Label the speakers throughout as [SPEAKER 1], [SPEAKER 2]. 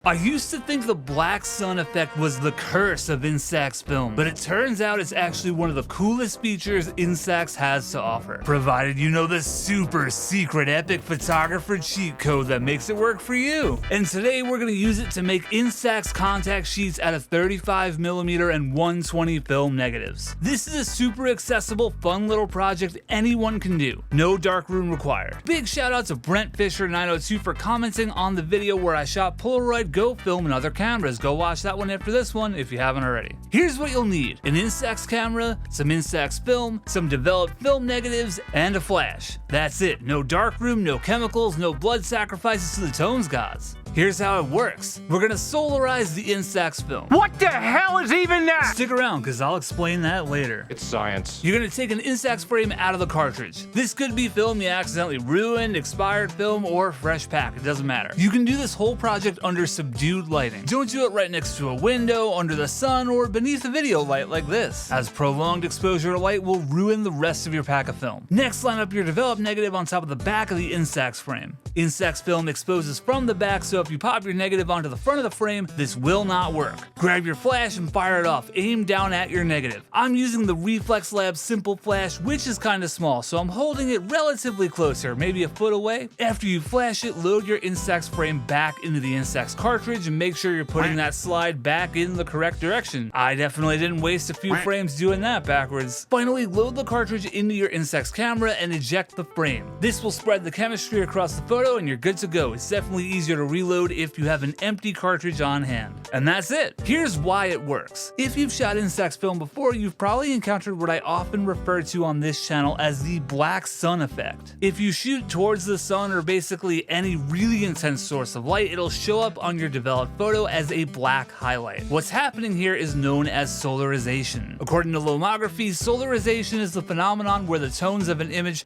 [SPEAKER 1] I used to think the black sun effect was the curse of INSTAX film, but it turns out it's actually one of the coolest features INSTAX has to offer, provided you know the super secret epic photographer cheat code that makes it work for you. And today we're going to use it to make INSTAX contact sheets out of 35mm and 120 film negatives. This is a super accessible, fun little project anyone can do. No darkroom required. Big shout out to Brent Fisher 902 for commenting on the video where I shot Polaroid, Go Film, and other cameras. Go watch that one after this one if you haven't already. Here's what you'll need: an INSTAX camera, some INSTAX film, some developed film negatives, and a flash. That's it. No darkroom, no chemicals, no blood sacrifices to the tones gods. Here's how it works. We're gonna solarize the INSTAX film.
[SPEAKER 2] What the hell is even that?
[SPEAKER 1] Stick around, because I'll explain that later.
[SPEAKER 2] It's science.
[SPEAKER 1] You're gonna take an INSTAX frame out of the cartridge. This could be film you accidentally ruined, expired film, or fresh pack, it doesn't matter. You can do this whole project under subdued lighting. Don't do it right next to a window, under the sun, or beneath a video light like this, as prolonged exposure to light will ruin the rest of your pack of film. Next, line up your developed negative on top of the back of the INSTAX frame. INSTAX film exposes from the back, so if you pop your negative onto the front of the frame, this will not work. Grab your flash and fire it off. Aim down at your negative. I'm using the Reflex Lab Simple Flash, which is kind of small, so I'm holding it relatively closer, maybe a foot away. After you flash it, load your INSTAX frame back into the INSTAX cartridge and make sure you're putting that slide back in the correct direction. I definitely didn't waste a few frames doing that backwards. Finally, load the cartridge into your INSTAX camera and eject the frame. This will spread the chemistry across the photo and you're good to go. It's definitely easier to reload if you have an empty cartridge on hand. And that's it. Here's why it works. If you've shot INSTAX film before, you've probably encountered what I often refer to on this channel as the black sun effect. If you shoot towards the sun or basically any really intense source of light, it'll show up on your developed photo as a black highlight. What's happening here is known as solarization. According to lomography, solarization is the phenomenon where the tones of an image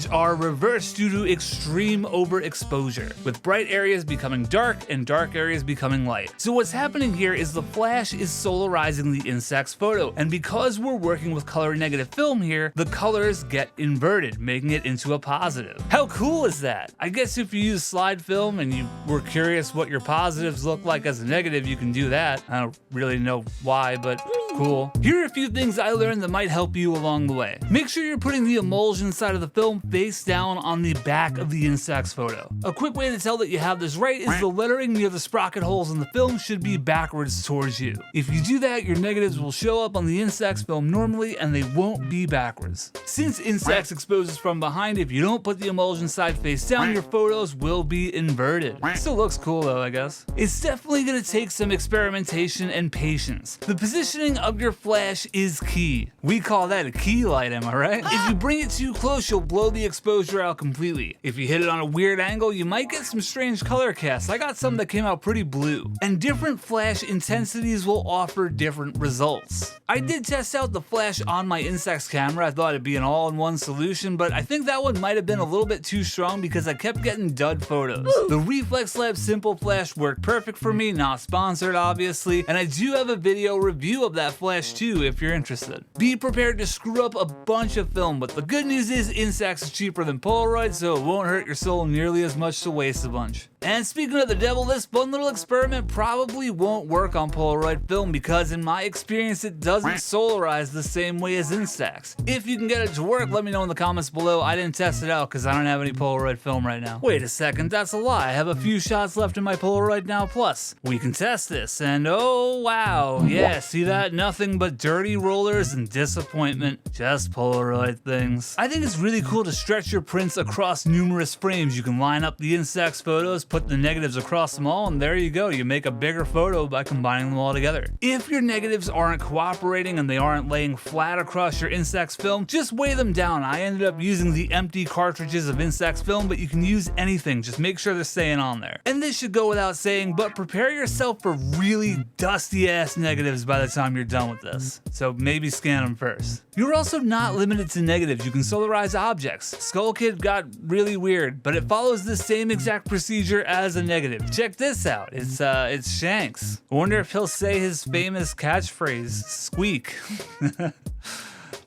[SPEAKER 1] are reversed due to extreme overexposure, with bright areas becoming dark and dark areas becoming light. So what's happening here is the flash is solarizing the INSTAX photo, and because we're working with color negative film here, the colors get inverted, making it into a positive. How cool is that? I guess if you use slide film and you were curious what your positives look like as a negative, you can do that. I don't really know why, but cool. Here are a few things I learned that might help you along the way. Make sure you're putting the emulsion side of the film face down on the back of the INSTAX photo. A quick way to tell that you have this right is the lettering near the sprocket holes in the film should be backwards towards you. If you do that, your negatives will show up on the INSTAX film normally and they won't be backwards. Since INSTAX exposes from behind, if you don't put the emulsion side face down, your photos will be inverted. Still looks cool though, I guess. It's definitely gonna take some experimentation and patience. The positioning of your flash is key. We call that a key light, am I right? If you bring it too close, you'll blow the exposure out completely. If you hit it on a weird angle, you might get some strange color casts. I got some that came out pretty blue. And different flash intensities will offer different results. I did test out the flash on my INSTAX camera. I thought it'd be an all-in-one solution, but I think that one might have been a little bit too strong because I kept getting dud photos. The Reflex Lab Simple Flash worked perfect for me, not sponsored obviously, and I do have a video review of that flash too if you're interested. Be prepared to screw up a bunch of film, but the good news is INSTAX is cheaper than Polaroid, so it won't hurt your soul nearly as much to waste a bunch. And speaking of the devil, this fun little experiment probably won't work on Polaroid film because in my experience it doesn't solarize the same way as INSTAX. If you can get it to work, let me know in the comments below. I didn't test it out because I don't have any Polaroid film right now. Wait a second, that's a lie. I have a few shots left in my Polaroid Now Plus. We can test this and oh wow, yeah, see that? Nothing but dirty rollers and disappointment. Just Polaroid things. I think it's really cool to stretch your prints across numerous frames. You can line up the INSTAX photos, put the negatives across them all, and there you go. You make a bigger photo by combining them all together. If your negatives aren't cooperating and they aren't laying flat across your INSTAX film, just weigh them down. I ended up using the empty cartridges of INSTAX film, but you can use anything. Just make sure they're staying on there. And this should go without saying, but prepare yourself for really dusty ass negatives by the time you're done with this. So maybe scan them first. You're also not limited to negatives. You can solarize objects. Skull Kid got really weird, but it follows the same exact procedure as a negative. Check this out. It's Shanks. I wonder if he'll say his famous catchphrase, squeak.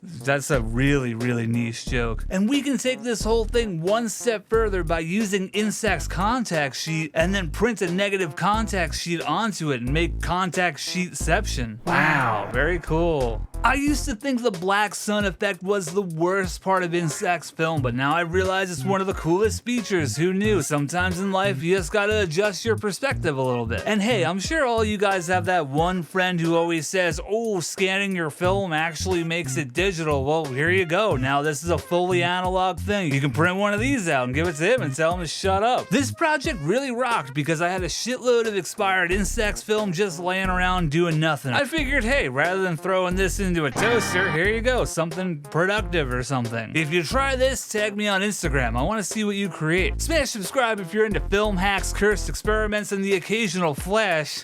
[SPEAKER 1] That's a really, really niche joke. And we can take this whole thing one step further by using INSTAX contact sheet and then print a negative contact sheet onto it and make contact sheetception. Wow, very cool. I used to think the black sun effect was the worst part of INSTAX film, but now I realize it's one of the coolest features. Who knew? Sometimes in life you just gotta adjust your perspective a little bit. And hey, I'm sure all you guys have that one friend who always says, oh, scanning your film actually makes it digital. Well, here you go. Now this is a fully analog thing. You can print one of these out and give it to him and tell him to shut up. This project really rocked because I had a shitload of expired INSTAX film just laying around doing nothing. I figured, hey, rather than throwing this into a toaster, here you go, something productive or something. If you try this, tag me on Instagram. I want to see what you create. Smash subscribe if you're into film hacks, cursed experiments, and the occasional flash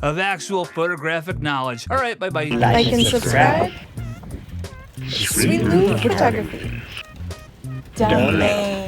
[SPEAKER 1] of actual photographic knowledge. All right, bye-bye.
[SPEAKER 3] Like and subscribe. Sweet Loop Photography. Domain.